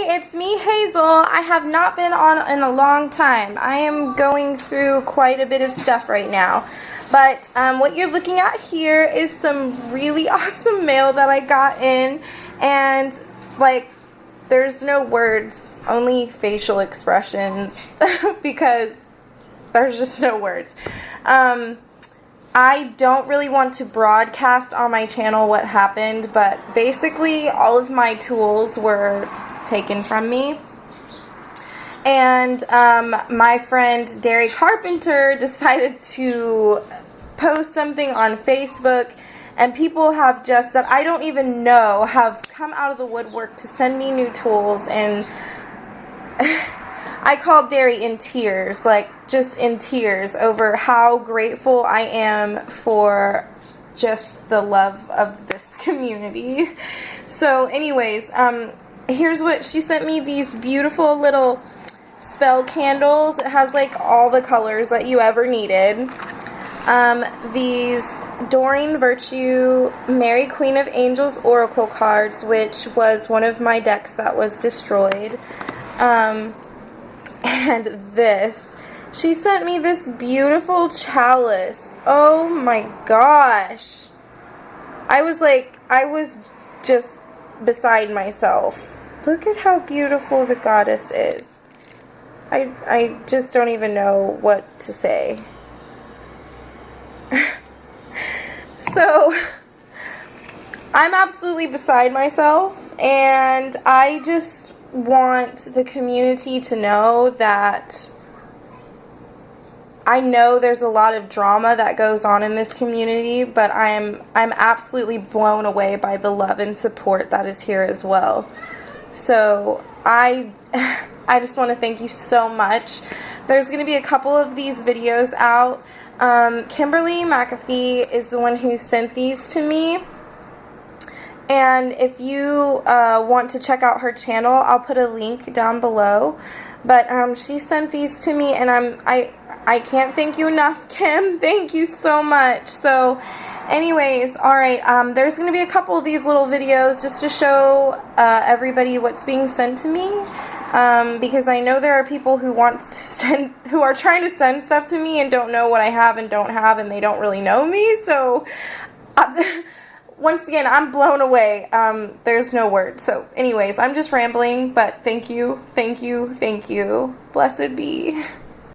it's me, Hazel. I have not been on in a long time. I am going through quite a bit of stuff right now. But what you're looking at here is some really awesome mail that I got in. And, like, there's no words, only facial expressions because there's just no words. I don't really want to broadcast on my channel what happened, but basically all of my tools were taken from me. And my friend Derry Carpenter decided to post something on Facebook, and people have just, that I don't even know, have come out of the woodwork to send me new tools. And I called Derry in tears, like just in tears, over how grateful I am for just the love of this community. So anyways, here's what she sent me, these beautiful little spell candles. It has like all the colors that you ever needed. These Doreen Virtue Mary Queen of Angels Oracle cards, which was one of my decks that was destroyed. And this, she sent me this beautiful chalice. Oh my gosh. I was just beside myself. Look at how beautiful the goddess is. I just don't even know what to say. So, I'm absolutely beside myself, and I just want the community to know that I know there's a lot of drama that goes on in this community, but I'm absolutely blown away by the love and support that is here as well. So I just want to thank you so much. There's going to be a couple of these videos out. Kimberly McAfee is the one who sent these to me. And if you want to check out her channel, I'll put a link down below. But she sent these to me, and I can't thank you enough, Kim. Thank you so much. So anyways, alright, there's going to be a couple of these little videos just to show everybody what's being sent to me. Because I know there are people who who are trying to send stuff to me and don't know what I have and don't have, and they don't really know me. So once again, I'm blown away. There's no words. So anyways, I'm just rambling, but thank you, thank you, thank you. Blessed be.